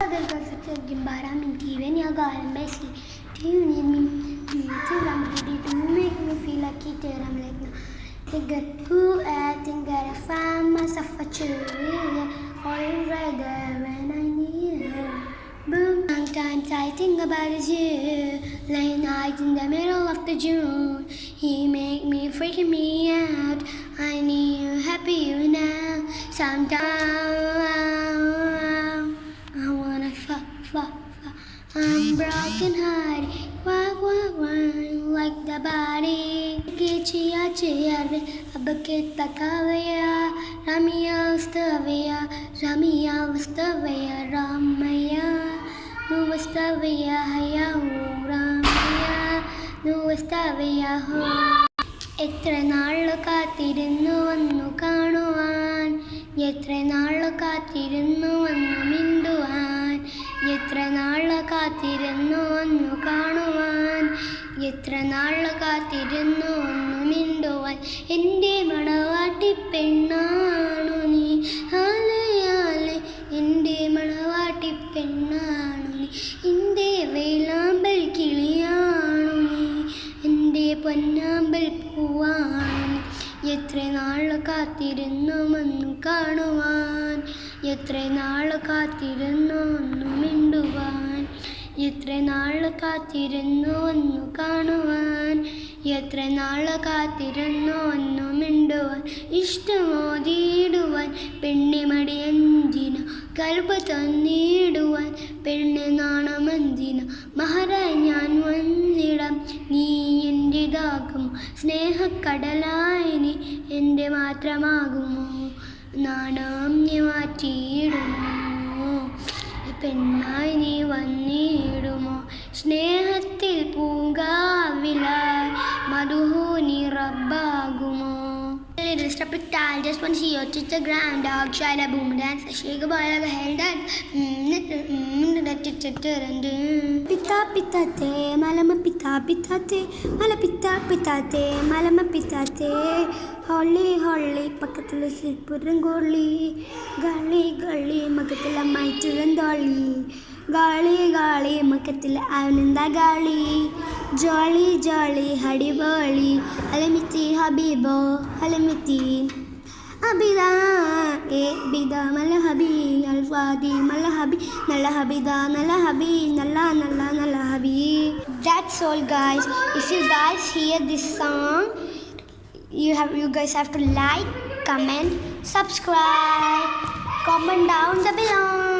Other girls are taking Baraminti when you're going messy. Do you need me? Do you think I'm ready? Do you make me feel like it? I'm like, no. Think who I think that I found myself a cherry. All right there when I need her. Boom. Sometimes I think about you. Late night in the middle of the June. He make me freaking me out. I need you, happy you now. Sometimes I wanna fuck. I'm broken hearted. Why, like the body. Chia, अब के तकावया, Ramaya Stavaya, Nuvastavaya, Haya, Ramaya, Nuvastavaya, ho. എത്ര നാള് കാത്തിരുന്നു വന്നു കാണുവാൻ, എത്ര നാള് കാത്തിരുന്നു വന്നു മിണ്ടുവാൻ, എത്ര നാള് കാത്തിരുന്നു വന്നു കാണുവാൻ, എത്ര നാള് കാത്തിരുന്നു വന്നു മിണ്ടുവാൻ. എൻ്റെ മണവാട്ടി പെണ്ണാണു നീ, ആലയാലെ എൻ്റെ മണവാട്ടി പെണ്ണാണു നീ, എൻ്റെ വേലാമ്പൽ കിളിയാണു നീ, എൻ്റെ പൊന്നാമ്പൽ പൂവാണു നീ. എത്ര നാള് കാത്തിരുന്നു വന്നു കാണുവാൻ, എത്ര നാള് കാത്തിരുന്നു വന്നു മിണ്ടുവാൻ, എത്ര നാള് കാത്തിരുന്നു വന്നു കാണുവാൻ, എത്ര നാള് കാത്തിരുന്നു വന്നു മിണ്ടുവാൻ. ഇഷ്ടമോതിയിടുവാൻ പെണ്ണെ മടിയന്തിന, കൽബ് തന്നിടുവാൻ പെണ്ണ് നാണമെന്തിന. മഹറായി ഞാൻ വന്നിടാം, നീ എൻ്റെതാകുമോ, സ്നേഹക്കടലായി നീ എൻ്റെ മാത്രമാകുമോ, നാണം നീ മാറ്റിയിടുമോ, പെണ്ണായി നീ വന്നിടുമോ, സ്നേഹത്തിൽ പൂങ്കാവിലായി മധുഹു നീ റബ്ബാകുമോ. Little step it tall, just one see your touch the ground, dog try to boom dance, shake a ball like a hell dance. Pita te, malama pita te, mala pita te, malama pita te. Holly, പക്കത്തിൽ ശിൽപ്പുരം ഗോളി, ഗാളി മക്കത്തിൽ മൈറ്റുരന്തോളി, ഗാളി മക്കത്തിൽ ആനന്ദ ഗാളി, ജോളി ഹടിബോളി, അലമിത്തി ഹബീബോ അലമിത്തി അബിദ ബിദ മലഹബി അൽഫാദി മലഹബി നലഹബിദ നലഹബി നല്ല Hampi. That's all guys. If you guys hear this song, you guys have to like, comment, subscribe, comment down the below.